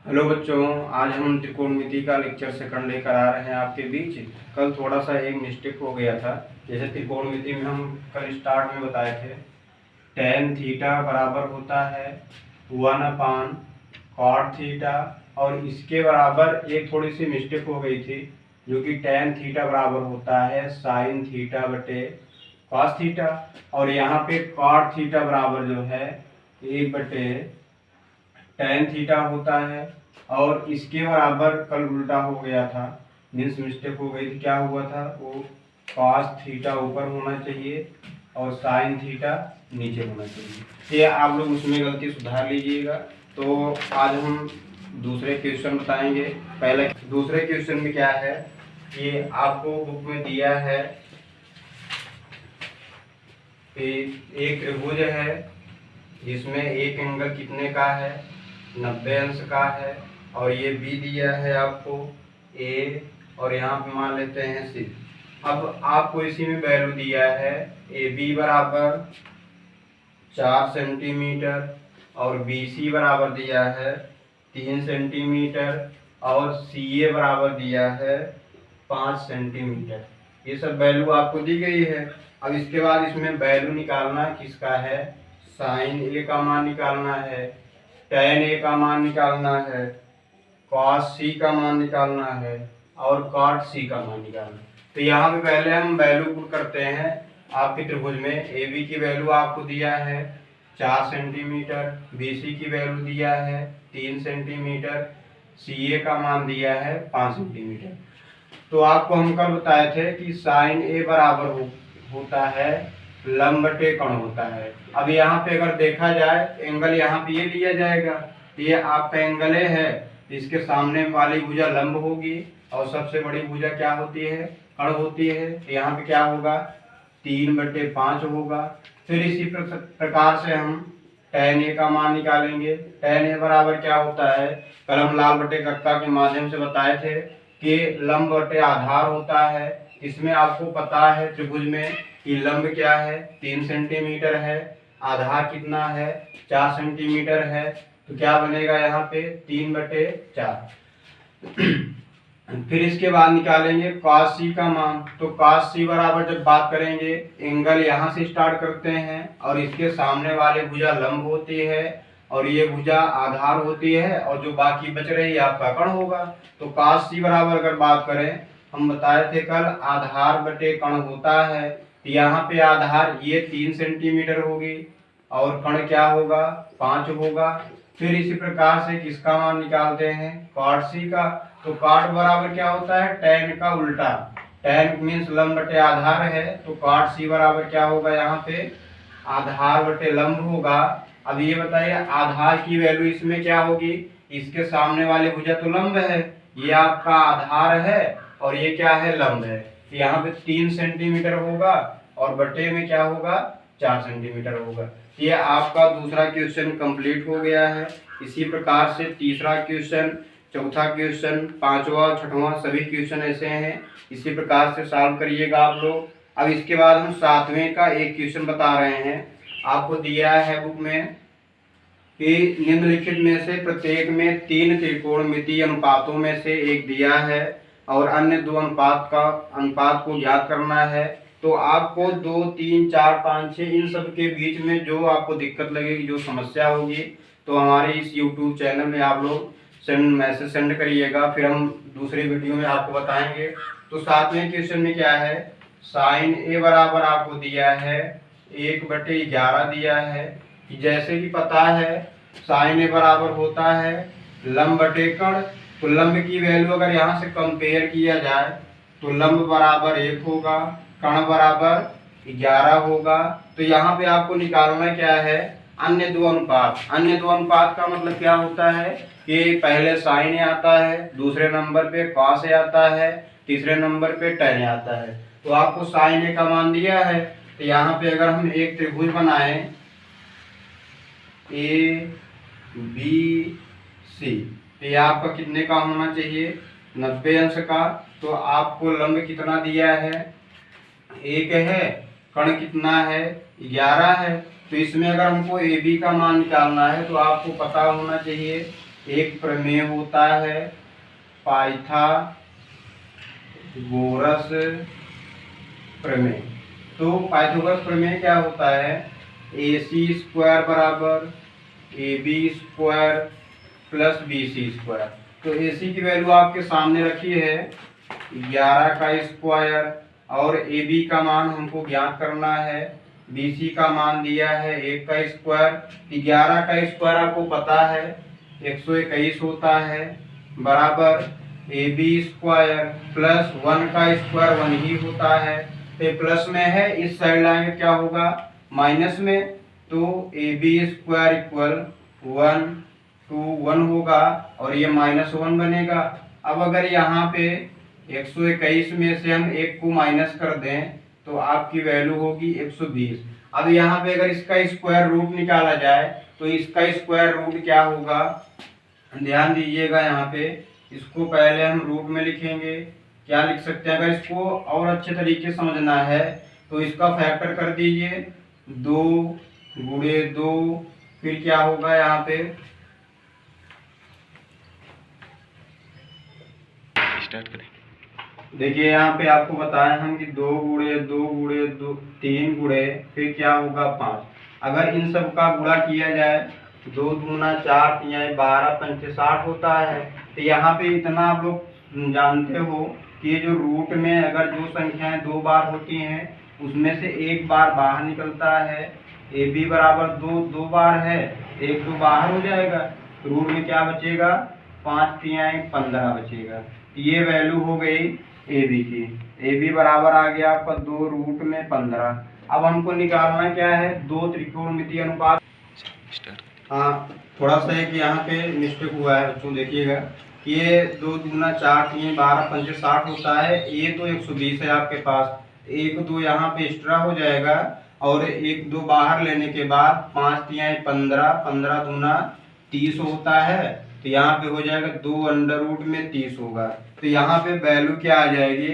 Hello बच्चों, आज हम त्रिकोणमिति का लेक्चर सेकंड लेकर आ रहे हैं आपके बीच। कल थोड़ा सा एक मिस्टेक हो गया था। जैसे त्रिकोणमिति में हम कल स्टार्ट में बताए थे tan थीटा बराबर होता है 1 cot थीटा, और इसके बराबर एक थोड़ी सी मिस्टेक हो गई थी जो कि tan थीटा बराबर होता है sin थीटा बटे cos थीटा, और यहाँ पे cot थीटा बराबर जो है 1/tan थीटा होता है। और इसके बराबर कल उल्टा हो गया था, मीन्स मिस्टेक हो गई थी। क्या हुआ था, वो cos थीटा ऊपर होना चाहिए और sin थीटा नीचे होना चाहिए। ये आप लोग उसमें गलती सुधार लीजिएगा। तो आज हम दूसरे क्वेश्चन बताएंगे। पहले दूसरे क्वेश्चन में क्या है कि आपको बुक में दिया है एक त्रिभुज है जिसमें एक एंगल कितने का है, 90 अंश का है, और ये बी दिया है आपको ए, और यहाँ पे मान लेते हैं सी। अब आपको इसी में वैल्यू दिया है ए बी बराबर 4 सेंटीमीटर और बी सी बराबर दिया है 3 सेंटीमीटर और सी ए बराबर दिया है 5 सेंटीमीटर। ये सब वैल्यू आपको दी गई है। अब इसके बाद इसमें वैल्यू निकालना किसका है, साइन ए का मान निकालना है, tan ए का मान निकालना है, cos सी का मान निकालना है और cot सी का मान निकालना है। तो यहाँ पे पहले हम वैल्यू पुट करते हैं। आपके त्रिभुज में ए बी की वैल्यू आपको दिया है 4 सेंटीमीटर, बी सी की वैल्यू दिया है 3 सेंटीमीटर, सी ए का मान दिया है 5 सेंटीमीटर। तो आपको हम कल बताए थे कि साइन ए बराबर होता है लंब बटे कर्ण होता है। अब यहाँ पे अगर देखा जाए एंगल यहाँ पे ये लिया जाएगा, ये आपका एंगल ए है, इसके सामने वाली भुजा लंब होगी और सबसे बड़ी भुजा क्या होती है, कर्ण होती है। तो यहाँ पे क्या होगा, 3/5 होगा। फिर इसी प्रकार से हम tan ए का मान निकालेंगे। tan ए बराबर क्या होता है, कल हम लाल बटे कक्का के माध्यम से बताए थे कि लंब बटे आधार होता है। इसमें आपको पता है त्रिभुज में कि लंब क्या है 3 सेंटीमीटर है, आधार कितना है 4 सेंटीमीटर है। तो क्या बनेगा यहाँ पे 3/4। फिर इसके बाद निकालेंगे cos सी का मान। तो cos सी बराबर जब बात करेंगे, एंगल यहाँ से स्टार्ट करते हैं और इसके सामने वाले भुजा लंब होती है और ये भुजा आधार होती है, और जो बाकी बच रही है आपका कर्ण होगा। तो cos सी बराबर अगर बात करें, हम बताए थे कल आधार बटे कर्ण होता है। यहाँ पे आधार ये 3 सेंटीमीटर होगी और कर्ण क्या होगा 5 होगा। फिर इसी प्रकार से किसका मान निकालते हैं, cot सी का। तो cot बराबर क्या होता है, tan का उल्टा। tan मीन्स लंब बटे आधार है, तो cot सी बराबर क्या होगा, यहाँ पे आधार बटे लंब होगा। अब ये बताइए आधार की वैल्यू इसमें क्या होगी, इसके सामने वाले भुजा तो लंब है, ये आपका आधार है और ये क्या है, लंब है। तो यहाँ पे 3 सेंटीमीटर होगा और बटे में क्या होगा 4 सेंटीमीटर होगा। ये आपका दूसरा क्वेश्चन कंप्लीट हो गया है। इसी प्रकार से तीसरा क्वेश्चन, चौथा क्वेश्चन, पांचवा, छठवां सभी क्वेश्चन ऐसे हैं। इसी प्रकार से सॉल्व करिएगा आप लोग। अब इसके बाद हम 7वें का एक क्वेश्चन बता रहे हैं। आपको दिया है बुक में कि निम्नलिखित में से प्रत्येक में 3 त्रिकोणमितीय अनुपातों में से एक दिया है और अन्य 2 अनुपात को ज्ञात करना है। तो आपको 2, 3, 4, 5, 6 इन सब के बीच में जो आपको दिक्कत लगेगी, जो समस्या होगी, तो हमारे इस YouTube चैनल में आप लोग मैसेज सेंड करिएगा, फिर हम दूसरी वीडियो में आपको बताएंगे। तो 7वें क्वेश्चन में क्या है, साइन ए बराबर आपको दिया है 1/11 दिया है। जैसे कि पता है साइन ए बराबर होता है लंब बटे कर्ण। तो लंब की वैल्यू अगर यहाँ से कंपेयर किया जाए तो लंब बराबर 1 होगा, कर्ण बराबर 11 होगा। तो यहाँ पे आपको निकालना क्या है, अन्य 2 अनुपात। अन्य 2 अनुपात का मतलब क्या होता है कि पहले साइन ए आता है, दूसरे नंबर पे कॉस ए आता है, तीसरे नंबर पे tan ए आता है। तो आपको साइन ए का मान दिया है। तो यहाँ पे अगर हम एक त्रिभुज बनाए ए बी सी, तो ये आपका कितने का होना चाहिए, 90 अंश का। तो आपको लंब कितना दिया है, 1 है, कर्ण कितना है 11 है। तो इसमें अगर हमको ए बी का मान निकालना है तो आपको पता होना चाहिए एक प्रमेय होता है पाइथागोरस प्रमेय। तो पाइथागोरस प्रमेय क्या होता है, AC स्क्वायर बराबर AB square plus BC square. तो AC की वैल्यू आपके सामने रखी है 11 का स्क्वायर और AB का मान हमको ज्ञात करना है, BC का मान दिया है 1 का स्क्वायर। 11 का स्क्वायर आपको पता है 121 होता है बराबर AB स्क्वायर प्लस 1 का स्क्वायर 1 ही होता है। तो प्लस में है, इस साइड लाएंगे क्या होगा माइनस में, तो AB स्क्वायर इक्वल 1 to 1 होगा और ये -1 बनेगा। अब अगर यहाँ पे 121 में से हम 1 को माइनस कर दें तो आपकी वैल्यू होगी 120। अब यहाँ पे अगर इसका स्क्वायर रूट निकाला जाए तो इसका स्क्वायर रूट क्या होगा, ध्यान दीजिएगा। यहाँ पे इसको पहले हम रूट में लिखेंगे, क्या लिख सकते हैं, अगर इसको और अच्छे तरीके से समझना है तो इसका फैक्टर कर दीजिए 2 गुणे 2, फिर क्या होगा यहाँ पे स्टार्ट करें। देखिए यहाँ पे आपको बताया हम कि 2 गुणे 2 गुणे 2 3 गुणे फिर क्या होगा 5। अगर इन सब का गुणा किया जाए 2 दूना 4 3 12 5 60 होता है। तो यहाँ पे इतना आप लोग जानते हो कि ये जो रूट में अगर जो संख्याएं 2 बार होती हैं उसमें से 1 बार बाहर निकलता है। AB बराबर 2 बार है, 1 2 बाहर हो जाएगा, रूट में क्या बचेगा 5 3 15 बचेगा। ये वैल्यू हो गई AB की। AB बराबर आ गया आपका 2 रूट में 15। अब हमको निकालना क्या है, 2 त्रिकोणमितीय अनुपात। हाँ, थोड़ा सा एक यहाँ पे मिस्टेक हुआ है बच्चों, देखिएगा कि ये 2 दूना 4 3 12 5 60 होता है, ये तो 120 है आपके पास, 1 2 यहाँ पे एक्स्ट्रा हो जाएगा और 1 2 बाहर लेने के बाद 5 3 15 15 दूना 30 होता है। तो यहाँ पे हो जाएगा 2 अंडर रूट में 30 होगा। तो यहाँ पे वैल्यू क्या आ जाएगी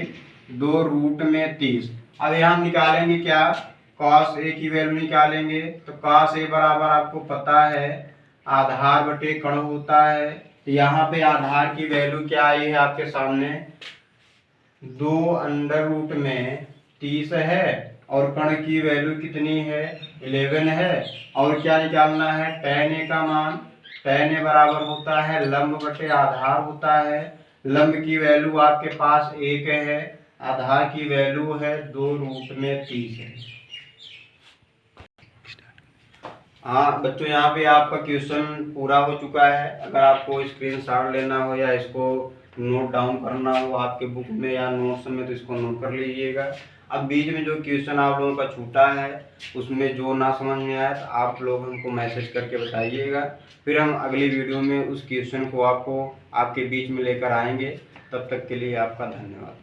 2 रूट में 30। अब यहाँ हम निकालेंगे क्या, cos A की वैल्यू निकालेंगे। तो cos A बराबर आपको पता है आधार बटे कण होता है। तो यहाँ पे आधार की वैल्यू क्या आई है आपके सामने 2 अंडर रूट में 30 है और कण की वैल्यू कितनी है 11 है। और क्या निकालना है tan A का मान, tan A बराबर होता है लंब बटे आधार होता है। लंब की वैल्यू आपके पास 1 है, आधार की वैल्यू है 2 रूट में 30 है। हाँ बच्चों, यहाँ पे आपका क्वेश्चन पूरा हो चुका है। अगर आपको स्क्रीनशॉट लेना हो या इसको नोट डाउन करना हो आपके बुक में या नोट्स में तो इसको नोट कर लीजिएगा। अब बीच में जो क्वेश्चन आप लोगों का छूटा है उसमें जो ना समझ में आया तो आप लोग हमको मैसेज करके बताइएगा, फिर हम अगली वीडियो में उस क्वेश्चन को आपको आपके बीच में लेकर आएंगे। तब तक के लिए आपका धन्यवाद।